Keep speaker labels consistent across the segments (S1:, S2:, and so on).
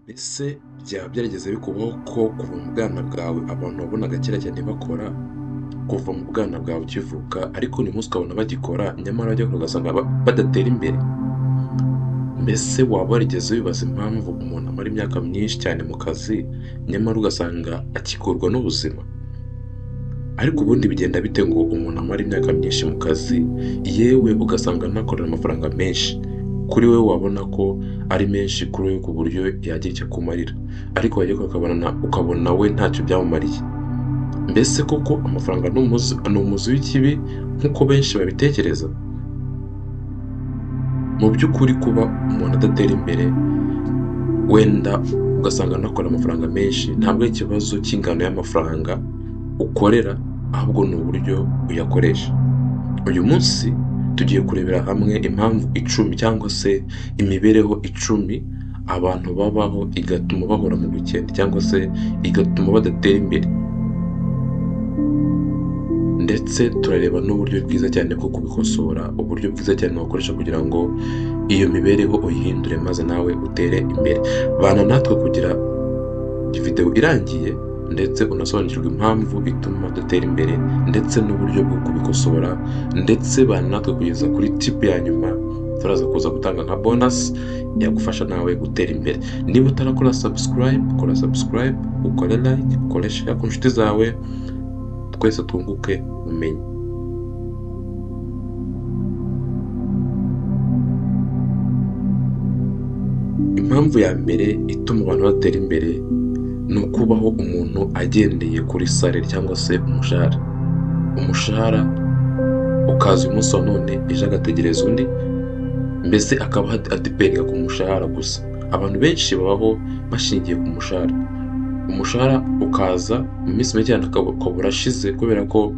S1: Ese byaba byarigeze bikubaho ko kuva mu bwana bwawe abantu wabonaga kera cyane bakora, kuva mu bwana bwawe ukivuka ariko uyu munsi ukabona bagikora nyamara wajya kure ugasanga badatera imbere? Mbese waba warigeze wibaza impamvu umuntu amara imyaka myinshi cyane mu kazi nyamara ugasanga akikurwa n'ubuzima? Ariko ubundi bigenda bite ngo umuntu amara imyaka myinshi mu kazi yewe ugasanga anakorera amafaranga menshi? Kuri we wabona ko ari menshi kuri we ku buryo yagira icyo akumarira, ariko wajya ukabona we ntacyo byamumariye. Mbese koko amafaranga ni umuzi w'ikibi nk'uko benshi babitekereza? Mu by'ukuri kuba umuntu adatera imbere wenda ugasanga anakora amafaranga menshi ntabwo ari ikibazo cy'ingano y'amafaranga ukorera, ahubwo ni uburyo uyakoresha. Uyu munsi tugiye kurebera hamwe impamvu 10 cyangwa se imibereho 10 abantu babaho igatuma bahora mu bukene cyangwa se igatuma badatera imbere, ndetse turareba n'uburyo bwiza cyane bwo kubikosora, uburyo bwiza cyane wakoresha kugira ngo iyo mibereho uyihindure maze nawe utere imbere. Bana natwe kugira video irangiye ndetse unasobanukirwa impamvu ituma udatera imbere ndetse n'uburyo bwo kubikosora, ndetse bana natwe kugeza kuri tip ya nyuma turaza kuza gutanga nka bonus yagufasha nawe gutera imbere. Niba utarakora subscribe, kora subscribe, ukore like, ukore share ku nshuti zawe, twese twunguke ubumenyi. Impamvu ya mbere ituma abantu batera imbere ni ukubaho umuntu agendeye kuri salary cyangwa se umushahara ukaza uyu munsi wa none ejo agategereza undi, mbese akaba adipendinga ku mushahara gusa. Abantu benshi babaho bashingiye ku umushahara ukaza mu minsi mike cyane ukaba urashize kubera ko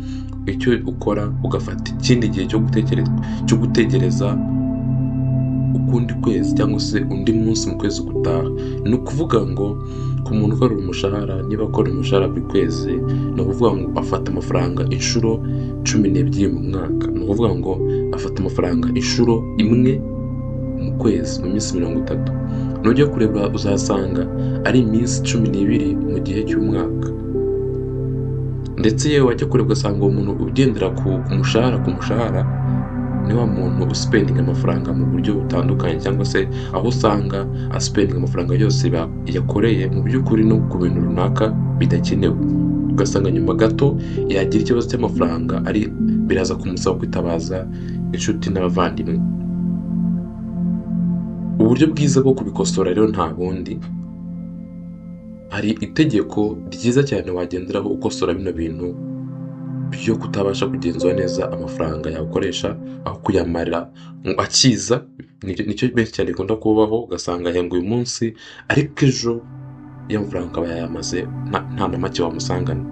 S1: icyo ukora ugafata ikindi gihe cyo gutegereza ukundi kwezi cyangwa se undi munsi mu kwezi gutaha. Ni ukuvuga ngo ku muntu ukora umushahara, niba akora umushahara buri kwezi, ni ukuvuga ngo afata amafaranga inshuro 12 mu mwaka. Ni ukuvuga ngo afata amafaranga inshuro imwe mu kwezi, mu minsi 30. Nujya kureba uzasanga ari iminsi 12 mu gihe cy'umwaka. Ndetse yewe wajya kureba ugasanga umuntu ugendera ku mushahara ni wa muntu uspendinga amafaranga mu buryo butandukanye, cyangwa se aho usanga aspendinga amafaranga yose yakoreye mu by'ukuri no ku bintu runaka bidakenewe. Ugasanga nyuma gato yagira ikibazo cy'amafaranga biraza kumusaba kwitabaza inshuti n'abavandimwe. Uburyo bwiza bwo kubikosora rero nta bundi, hari itegeko ryiza cyane wagenderaho ukosora bino bintu byo kutabasha kugenzura neza amafaranga yakoresha aho kuyamarira akiza. Nicyo benshi cyane ikunda kubaho, ugasanga yenga uyu munsi ariko ejo y'amafaranga aba yayamaze nta na make wamusangana.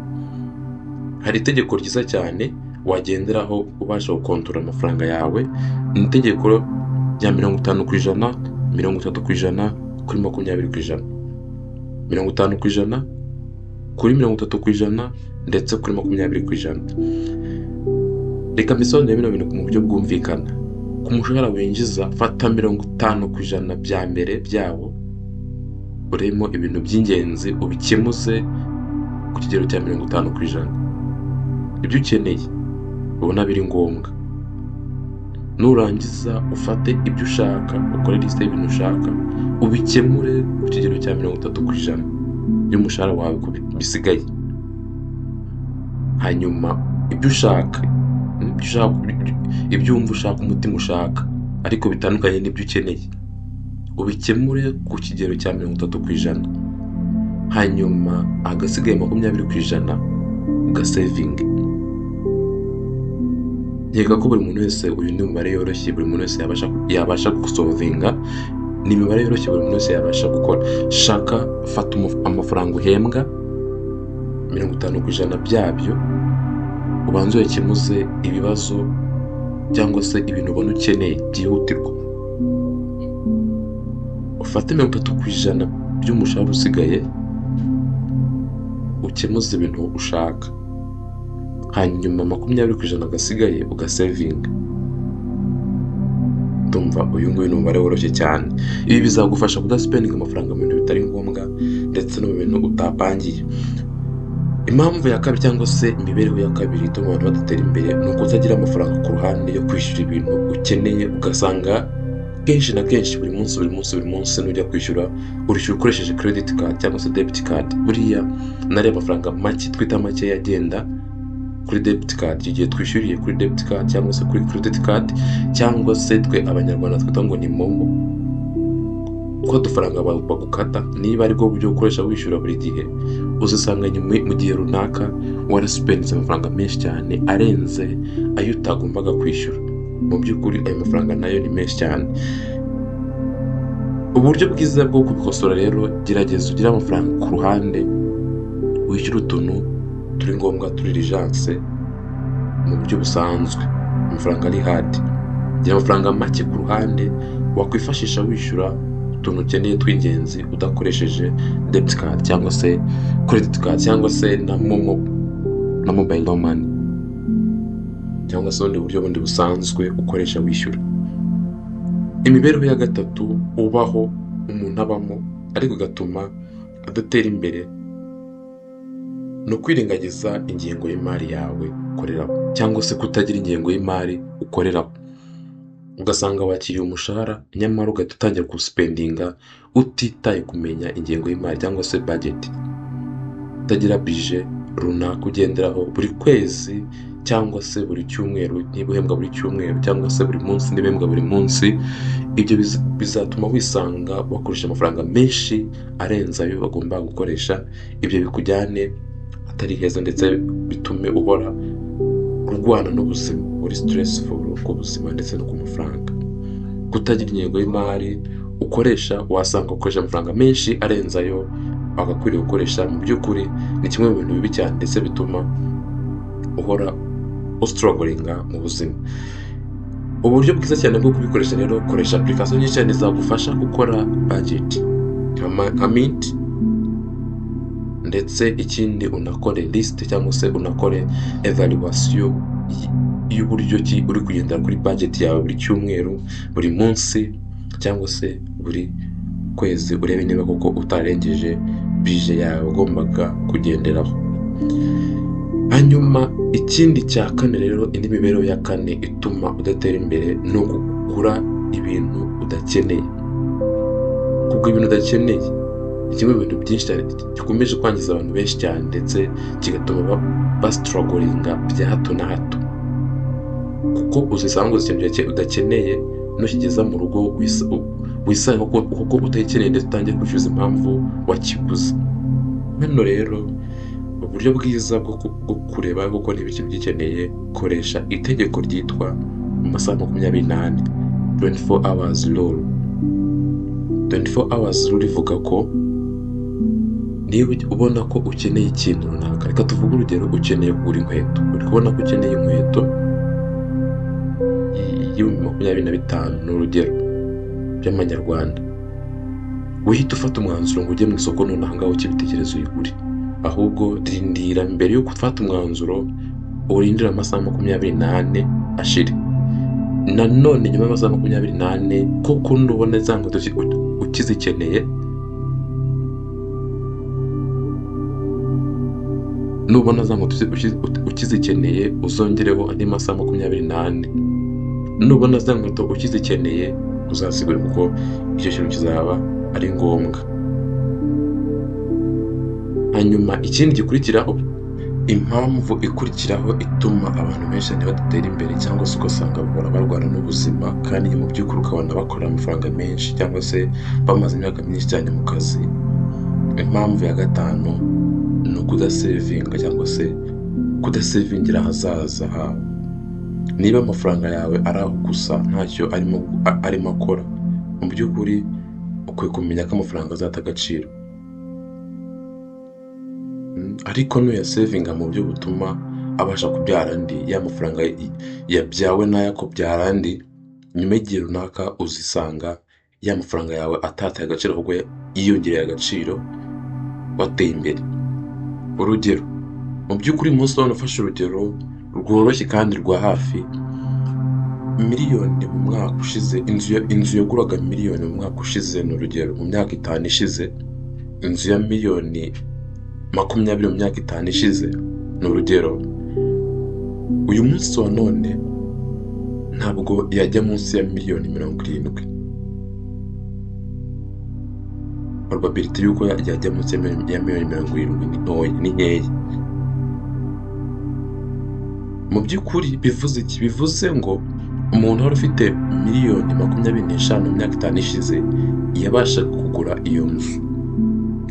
S1: Hari itegeko ryiza cyane wagenderaho ubasha gukontorora amafaranga yawe. Ni itegeko rya 50%, 30% kuri 20%, 50% kuri 30% ndetse kuri 20%. Reka mbisobanure bino bintu mu buryo bwumvikana. Ku mushahara winjiza fata 50% bya mbere byawo urimo ibintu by'ingenzi ubikemuze ku kigero cya 50%. Ibyo ukeneye ubona biri ngombwa, nurangiza ufate ibyo ushaka, ukore liste y'ibintu ushaka ubikemure ku kigero cya 30% y'umushahara wawe bisigaye. Hanyuma ibyo wumva ushaka, umutima ushaka ariko bitandukanye n'ibyo ukeneye, ubikemure ku kigero cya 30%. hanyuma agasigaye 20% ugasevinga. Nkeka ko buri muntu wese uyu ni umubare yoroshye buri muntu wese yabasha gusolvinga, ni imibare yoroshye buri muntu wese yabasha gukora. Shaka fata amafaranga uhembwa 50% byabyo ubanze uyakemuze ibibazo cyangwa se ibintu ubona ukeneye byihutirwa. Ufate 30% by'umushahara usigaye ukemuze ibintu ushaka, hanyuma 20% gasigaye ugasevinga. urumva uyu nguyu ni umubare woroshye cyane. Ibi bizagufasha kudasipendinga amafaranga mu bintu bitari ngombwa ndetse no mu bintu utapangiye. Impamvu ya kabiri cyangwa se imibereho ya kabiri ituma abantu badatera imbere ni ukutagira amafaranga ku ruhande yo kwishyura ibintu ukeneye, ugasanga kenshi na kenshi buri munsi nujya kwishyura urishyura ukoresheje credit card cyangwa se debit card. Buriya nari amafaranga make twita make yagenda kuri debit card, igihe twishyuriye kuri debit card cyangwa se kuri credit card cyangwa se twe abanyarwanda twita ngo ni momo, ko dufaranga bagukata niba ari bwo buryo ukoresha wishyura buri gihe, uzisanga mu gihe runaka warasipendinze amafaranga menshi cyane arenze ayo utagombaga kwishyura. Mu by'ukuri ayo mafaranga nayo ni menshi cyane. Uburyo bwiza bwo kubikosora rero, gerageza ugire amafaranga ku ruhande wishyura utuntu turi ngombwa, turi urgence mu buryo busanzwe, amafaranga ari hard. Gira amafaranga make ku ruhande wakwifashisha wishyura utuntu ukeneye tw'ingenzi udakoresheje debit card cyangwa se credit card cyangwa se na momo na mobile money cyangwa se ubundi buryo bundi busanzwe ukoresha wishyura. Imibereho ya gatatu ubaho umuntu abamo ariko gatuma adatera imbere no kwirengagiza ingengo y'imari yawe ukoreraho cyangwa se kutagira ingengo y'imari ukoreraho. Ugasanga wakiriye umushahara nyamara ugahita utangira kuspendinga utitaye kumenya ingengo y'imari cyangwa se budget, utagira budget runaka ugenderaho buri kwezi cyangwa se buri cyumweru, niba uhembwa buri cyumweru cyangwa se buri munsi niba uhembwa buri munsi. Ibyo bizatuma wisanga wakoresha amafaranga menshi arenze ayo bagomba gukoresha. Ibyo bikujyane atari heza ndetse bitume uhora urwana n'ubuzima, uri stressful ku buzima ndetse no ku mafaranga. Kutagira ingengo y'imari ukoresha, wasanga ukoresha amafaranga menshi arenze ayo wagakwiriye gukoresha. Mu by'ukuri ni kimwe mu bintu bibi cyane ndetse bituma uhora strugglinga mu buzima. Uburyo bwiza cyane bwo kubikoresha rero, koresha application nyinshi cyane zagufasha gukora budget nka Mint, ndetse ikindi unakore list cyangwa se unakore evaluation y'uburyo ki uri kugendera kuri budget yawe buri cyumweru, buri munsi cyangwa se buri kwezi, urebe niba koko utarengeje budget yawe ugombaga kugenderaho. Hanyuma ikindi cya kane rero, indi mibereho ya kane ituma udatera imbere ni ukugura ibintu udakeneye. Kugura ibintu udakeneye ni kimwe mu bintu byinshi cyane gikomeje kwangiza abantu benshi cyane ndetse kigatuma bastrugglinga bya hato na hato, kuko uzisanga ikintu udakeneye nukigeza mu rugo wisanga kuko utayikeneye ndetse utangiye kwishyuza impamvu wakiguze. Hano rero uburyo bwiza bwo kureba kuko niba ikintu gikeneye, koresha itegeko ryitwa amasaha 24 24 hours rule. 24 hours rule ivuga ko niba ubona ko ukeneye ikintu runaka, reka tuvuge urugero, ukeneye kugura inkweto, uri kubona ko ukeneye inkweto y'25 n'urugero by'amanyarwanda, uhita ufata umwanzuro ngo ujye mu isoko nonaha ngaho ukibitekerezo uyigure. Ahubwo rindira mbere yo gufata umwanzuro, urindira amasaha 24 ashire. Nanone nyuma y'amasaha 24 koko nubona za nkweto ukizikeneye, nubona za nkweto ukizikeneye uzongereho andi masaha 24. Nubona za nkweto ukizikeneye uzasigure kuko icyo kintu kizaba ari ngombwa. Hanyuma ikindi gikurikiraho, impamvu ikurikiraho ituma abantu benshi badatera imbere cyangwa se ugasanga bahora barwana n'ubuzima kandi mu by'ukuri ukabona bakora amafaranga menshi cyangwa se bamaze imyaka myinshi cyane mu kazi. Impamvu ya gatanu ni ukudasevinga cyangwa se kudasevingira ahazaza hawe. Niba amafaranga yawe ari aho gusa ntacyo arimo akora, mu by'ukuri ukwiye kumenya ko amafaranga azata agaciro. Ariko nuyasevinga mu buryo butuma abasha kubyara andi, ya mafaranga yabyawe n'aya kubyara andi, nyuma y'igihe runaka uzisanga ya mafaranga yawe atataye agaciro ahubwo yiyongereye agaciro, wateye imbere. Urugero, mu by'ukuri umunsi wabona ufashe urugero rworoshye kandi rwa hafi, miliyoni mu mwaka ushize, inzu yaguraga miliyoni mu mwaka ushize, ni urugero mu myaka 5 ishize, inzu ya miliyoni 20 mu myaka 5 ishize, ni urugero, uyu munsi wa none ntabwo yajya munsi ya miliyoni 70. Probability yuko yajya munsi ya miliyoni 70 ni nkeya. Mu by'ukuri bivuze iki? Bivuze ngo umuntu wari ufite miliyoni 25 mu myaka 5 ishize yabasha kugura iyo nzu,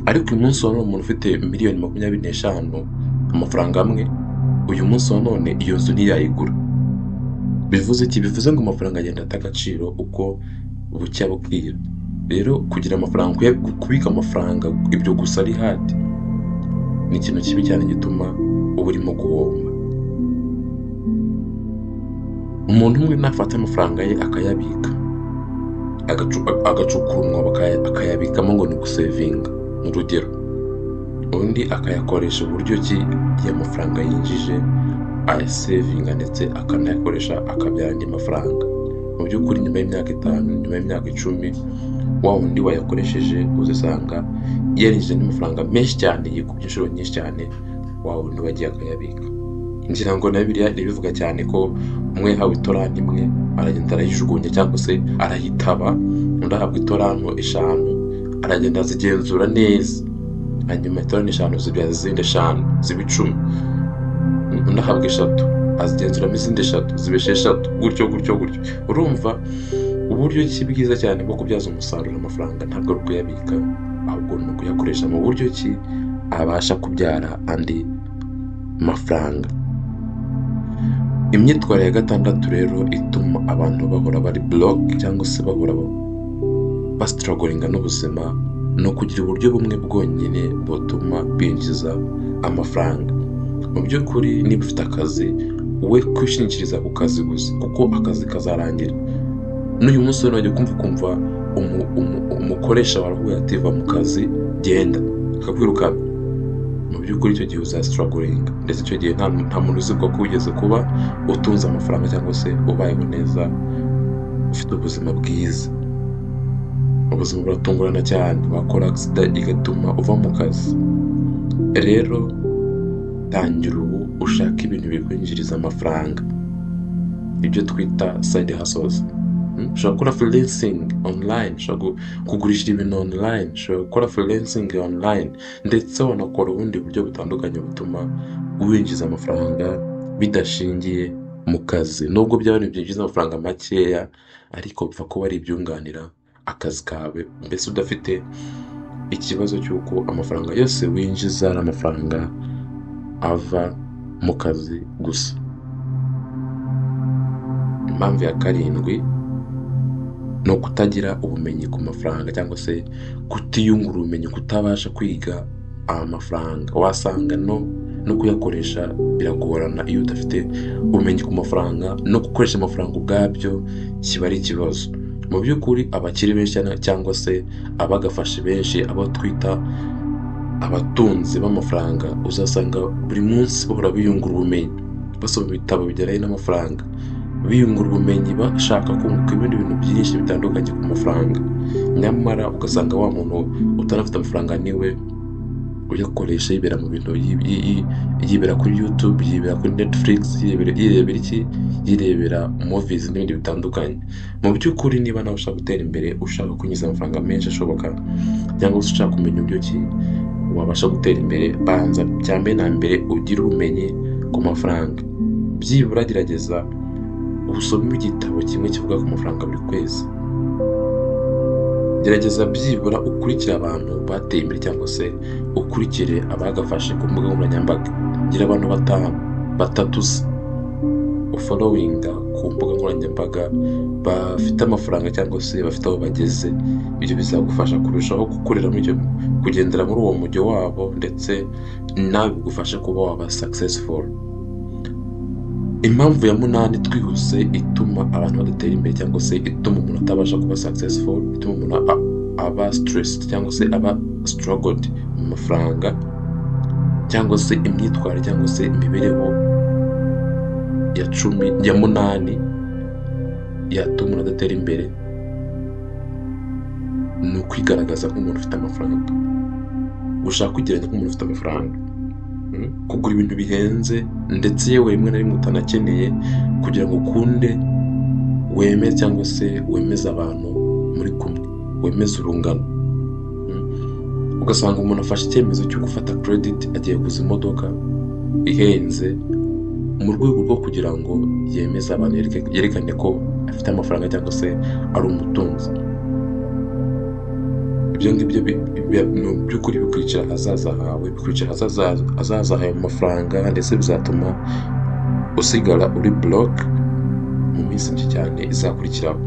S1: ariko uyu munsi wa none umuntu ufite miliyoni 25 amafaranga amwe, uyu munsi wa none iyo nzu ntiyayigura. Bivuze iki? Bivuze ngo amafaranga agenda ata agaciro uko bucya bukira. Rero kugira amafaranga, kubika amafaranga ibyo gusa ari hard, ni ikintu kibi cyane gituma uba urimo guhomba. Umuntu umwe nafata amafaranga ye akayabika, agacukura umwobo akayabikamo ngo ni gusevinga, mu rugero, undi akayakoresha uburyo ki y'amafaranga yinjije ayasevinga ndetse akanayakoresha akabyara andi mafaranga. Mu by'ukuri nyuma y'imyaka 5, nyuma y'imyaka 10, wa wundi wayakoresheje uzasanga yarinjije n'amafaranga menshi cyane, yikubye inshuro nyinshi cyane wa wundi wagiye akayabika. Ngira ngo na Bibiliya ibivuga cyane ko umwe yahawe itorani imwe aragenda arayijugunya cyangwa se arayitaba, undi ahabwa itorano 5 aragenda azigenzura neza, hanyuma itorani 5 zibyara izindi 5 ziba 10, undi ahabwa 3 azigenzuramo izindi 3 zibe 6, gutyo. Urumva uburyo ki bwiza cyane bwo kubyaza umusaruro amafaranga ntabwo ari kuyabika, ahubwo ni ukuyakoresha mu buryo ki abasha kubyara andi mafaranga. Imyitwarire ya 6 rero ituma abantu bahora bari block cyangwa se bahora bastrugglinga n'ubuzima, no kugira uburyo bumwe bwonyine butuma binjiza amafaranga. Mu by'ukuri niba ufite akazi, we kwishingikiriza ku kazi gusa, kuko akazi kazarangira. N'uyu munsi wajya kumva umukoresha waravuye ati va mu kazi genda, akakwirukana. Mu by'ukuri icyo gihe uzastrugglinga, ndetse icyo gihe nta muntu uzi ko ugeze kuba utunze amafaranga cyangwa se ubayeho neza ufite ubuzima bwiza. Ubuzima buratungurana cyane, wakora accident igatuma uva mu kazi. Rero tangira ubu ushaka ibintu bikwinjiriza amafaranga, ibyo twita side hustles. Ushobora gukora freelancing online, ushobora kugurisha ibintu online, ushobora gukora freelancing online, ndetse wanakora ubundi buryo butandukanye butuma winjiza amafaranga bidashingiye mu kazi. Nubwo byaba ari byinjiza amafaranga makeya, ariko bipfa kuba ari ibyunganira akazi kawe, mbese udafite ikibazo cy'uko amafaranga yose winjiza ari amafaranga ava mu kazi gusa. Impamvu ya 7 ni ukutagira ubumenyi ku mafaranga, cyangwa se kutiyungura ubumenyi, kutabasha kwiga amafaranga. Wasanga no kuyakoresha biragorana iyo udafite ubumenyi ku mafaranga, no gukoresha amafaranga ubwabyo kiba ari ikibazo. Mu by'ukuri abakiri benshi cyangwa se abagafashe benshi, abo twita abatunzi b'amafaranga, uzasanga buri munsi bahora biyungura ubumenyi, basoma ibitabo bijyanye n'amafaranga, biyungura ubumenyi, bashaka kunguka ibindi bintu byinshi bitandukanye ku mafaranga. Nyamara ugasanga wa muntu utanafite amafaranga niwe uyakoresha yibera mu bintu, yibera kuri YouTube, yibera kuri Netflix, yirebera movies n'ibindi bitandukanye. Mu by'ukuri niba nawe ushaka gutera imbere, ushaka kunyuza amafaranga menshi ashoboka, cyangwa se ushaka kumenya uburyo ki wabasha gutera imbere, banza cyane na mbere ugire ubumenyi ku mafaranga. Byibura gerageza usome igitabo kimwe kivuga ku mafaranga buri kwezi. Gerageza byibura ukurikire abantu bateye imbere, cyangwa se ukurikire abagafashe ku mbuga nkoranyambaga. Gira abantu 3 ufollowinga ku mbuga nkoranyambaga bafite amafaranga cyangwa se bafite aho bageze. Ibyo bizagufasha kurushaho kugendera muri uwo mujyo wabo, ndetse nawe bigufasha kuba waba successful. Impamvu ya 8 twihuse ituma abantu badatera imbere, cyangwa se ituma umuntu atabasha kuba successful, ituma umuntu aba stressed cyangwa se aba struggled mu mafaranga, cyangwa se imyitwarire cyangwa se imibereho ya 8 yatuma umuntu adatera imbere ni ukwigaragaza nk'umuntu ufite amafaranga, gushaka kwigereranya nk'umuntu ufite amafaranga, kugura ibintu bihenze ndetse yewe rimwe na rimwe utanakeneye kugira ngo ukunde wemeze cyangwa se wemeze abantu muri kumwe, wemeze urungano. Ugasanga umuntu afashe icyemezo cyo gufata credit, agiye kuguza imodoka ihenze mu rwego rwo kugira ngo yemeze abantu, yerekane ko afite amafaranga cyangwa se ari umutunzi. Ibyo ngibyo mu by'ukuri bikurikira ahazaza hawe, bikurikira ahazaza hawe mu mafaranga, ndetse bizatuma usigara uri block mu minsi mike cyane izakurikiraho.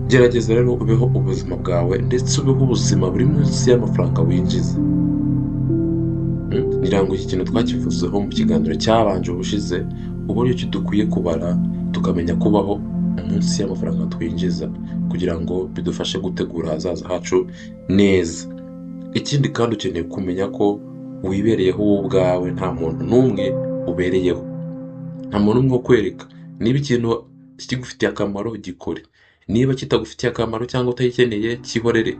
S1: Gerageza rero ubeho ubuzima bwawe ndetse ubeho ubuzima buri munsi y'amafaranga winjiza. Ngira ngo iki kintu twakivuzeho mu kiganiro cyabanje ubushize, uburyo ki dukwiye kubara tukamenya kubaho munsi y'amafaranga twinjiza kugira ngo bidufashe gutegura ahazaza hacu neza. Ikindi kandi ukeneye kumenya ko wibereyeho wowe ubwawe, nta muntu n'umwe ubereyeho, nta muntu n'umwe ukwereka. Niba ikintu kigufitiye akamaro gikore, niba kitagufitiye akamaro cyangwa utayikeneye cyihorere,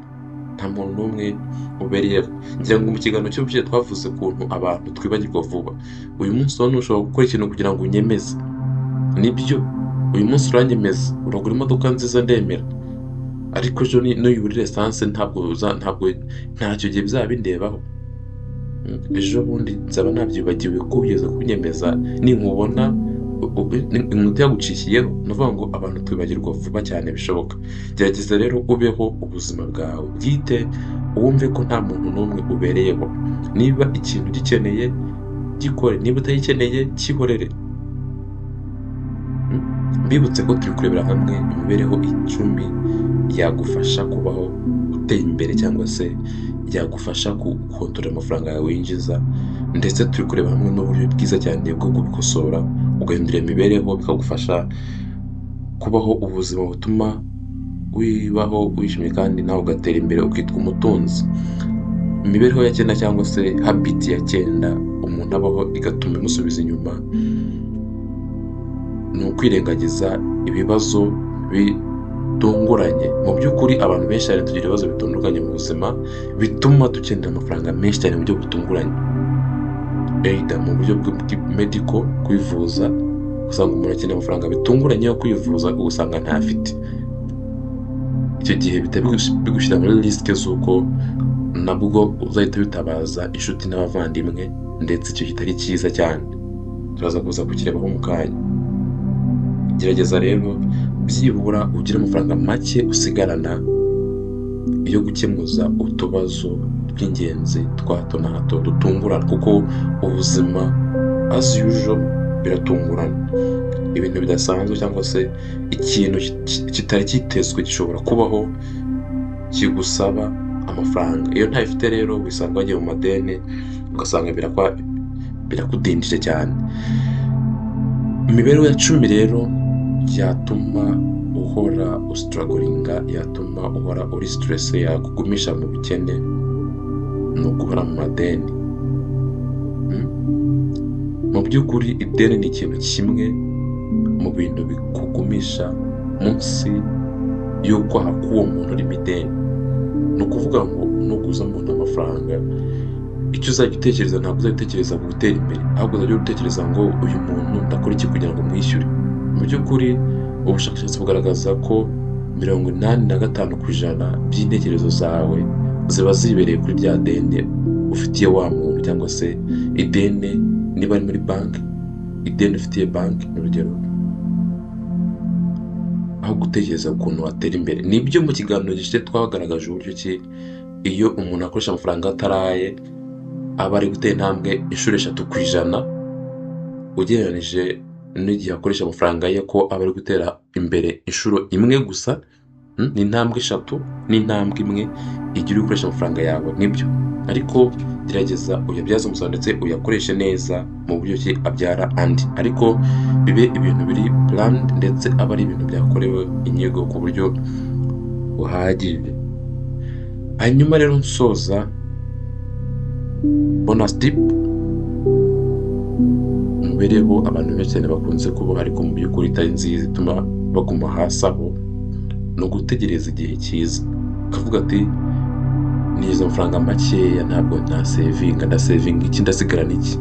S1: nta muntu n'umwe ubereyeho. Ngira ngo mu kiganiro cy'ubushize twavuze ukuntu abantu twibagirwa vuba. Uyu munsi none ushobora gukora ikintu kugira ngo unyemeze, nibyo uyu munsi uranyemeza, uragura imodoka nziza ndemera, ariko ejo nuyibura essence ntabwo ntacyo gihe bizaba bindebaho. Ejo bundi nzaba nabyibagiwe ko ugeze kunyemeza, ninkubona inkweto yagucikiyeho. Ni ukuvuga ngo abantu twibagirwa vuba cyane bishoboka. Gerageza rero ubeho ubuzima bwawe bwite, wumve ko nta muntu n'umwe ubereyeho. Niba ikintu gikeneye gikore, niba utayikeneye cyihorere. Mbibutse ko turi kurebera hamwe imibereho 10 yagufasha kubaho uteye imbere cyangwa se yagufasha gukontorora amafaranga yawe winjiza, ndetse turi kureba hamwe n'uburyo bwiza cyane bwo kubikosora ugahindura imibereho, bikagufasha kubaho ubuzima butuma wibaho wishimye kandi nawe ugatera imbere ukitwa umutunzi. Imibereho ya 9 cyangwa se habit ya 9 umuntu abaho igatuma imusubiza inyuma ni ukwirengagiza ibibazo bitunguranye. Mu by'ukuri abantu benshi cyane tugira ibibazo bitunguranye mu buzima bituma dukenera amafaranga menshi cyane mu buryo butunguranye, either mu buryo medical, kwivuza, usanga umuntu akeneye amafaranga bitunguranye yo kwivuza ugasanga ntafite. Icyo gihe bigushyira muri risike z'uko nabwo uzahita bitabaza inshuti n'abavandimwe, ndetse icyo kitari cyiza cyane. Turaza kuza kukirebaho mu kanya. Gerageza rero byibura ugire amafaranga make usigarana yo gukemuza utubazo tw'ingenzi twa hato na hato dutungurana, kuko ubuzima as usual biratungurana. Ibintu bidasanzwe cyangwa se ikintu kitari kitezwe gishobora kubaho kigusaba amafaranga. Iyo ntayifite rero wisanga wagiye mu madeni, ugasanga birakudindije cyane. Imibereho ya 10 rero yatuma uhora ustrugglinga, yatuma uhora uri stress, yakugumisha mu bukene, no guhora mu madeni. Mu by'ukuri ideni ni ikintu kimwe mu bintu bikugumisha munsi y'ukwaha k'uwo muntu urimo ideni. Ni ukuvuga ngo nuguza umuntu amafaranga, icyo uzajya utekereza ntabwo uzajya utekereza ku gutera imbere, ahubwo uzajya utekereza ngo uyu muntu ndakora iki kugira ngo mwishyure. Mu by'ukuri ubushakashatsi bugaragaza ko 85% by'intekerezo zawe ziba zibereye kuri rya deni ufitiye wa muntu, cyangwa se ideni niba ari muri banki, ideni ufitiye banki n'urugero, aho gutekereza ukuntu watera imbere. Nibyo mu kiganiro gishize twagaragaje uburyo ki iyo umuntu akoresha amafaranga ataraye aba ari gutera intambwe 3% ugereranije n'igihe akoresha amafaranga ye ko aba ari gutera imbere inshuro imwe gusa. Ni intambwe 3 n'intambwe imwe igihe ukoresha amafaranga yawe. Nibyo, ariko gerageza uyabyaze umusaruro ndetse uyakoreshe neza mu buryo ki abyara andi, ariko bibe ibintu biri planned ndetse aba ari ibintu byakorewe inyigo ku buryo buhagije. Hanyuma rero nsoza, bonus tip imibereho abantu benshi cyane bakunze kubaho ariko mu by'ukuri itari nziza, ituma baguma hasi aho ni ugutegereza igihe cyiza ukavuga ati nizo amafaranga makeya ntabwo nasevinga, ndasevinga iki, ndasigarana iki?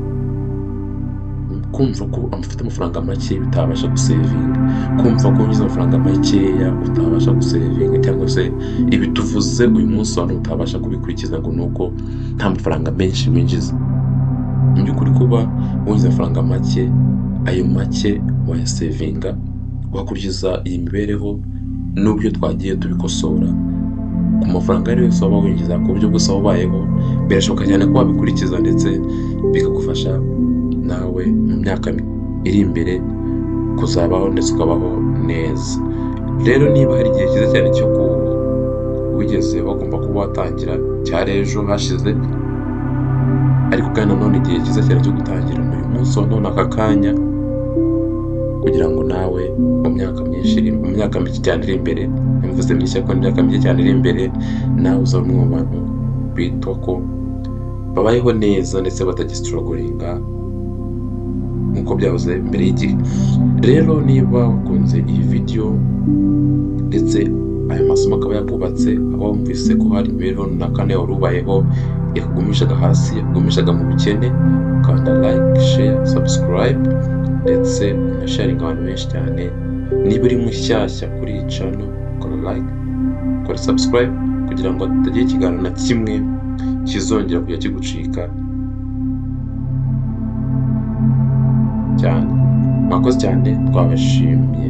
S1: Kumva ko ufite amafaranga make utabasha gusevinga, kumva ko ugize amafaranga makeya utabasha gusevinga, cyangwa se ibi tuvuze uyu munsi wa none utabasha kubikurikiza ngo ni uko nta mafaranga menshi winjiza. Mu by'ukuri kuba winjiza amafaranga make, ayo make wayasevinga, wakurikiza iyi mibereho n'uburyo twagiye tubikosora ku mafaranga yari yose waba winjiza ku buryo bwose wabayeho, birashoboka cyane ko wabikurikiza ndetse bikagufasha nawe mu myaka iri imbere kuzabaho ndetse ukabaho neza. Rero niba hari igihe cyiza cyane cyo wigeze wagomba kuba watangira cyari ejo hashize, ariko kandi nanone igihe cyiza cyane cyo gutangira uyu munsi wa none aka kanya, kugira ngo nawe mu myaka mike cyane iri imbere, mvuze myinshi ariko imyaka mike cyane iri imbere, nawe uzaba umwe mu bantu bitwa ko babayeho neza ndetse batagisitorogoringa nk'uko byahoze mbere y'igihe. Rero niba wakunze iyi video ndetse aya masomo akaba yakubatse, aho wumvise ko hari imibereho runaka nawe wari ubayeho yakugumishaga hasi, yakugumishaga mu bukene, ukanda like, share, subscribe ndetse unasharinga abantu benshi cyane. Niba uri mushyashya kuri iyi channel, kora like, kora subscribe kugira ngo hatagira ikiganiro na kimwe kizongera kujya kigucika cyane. Mwakoze cyane, twabashimye.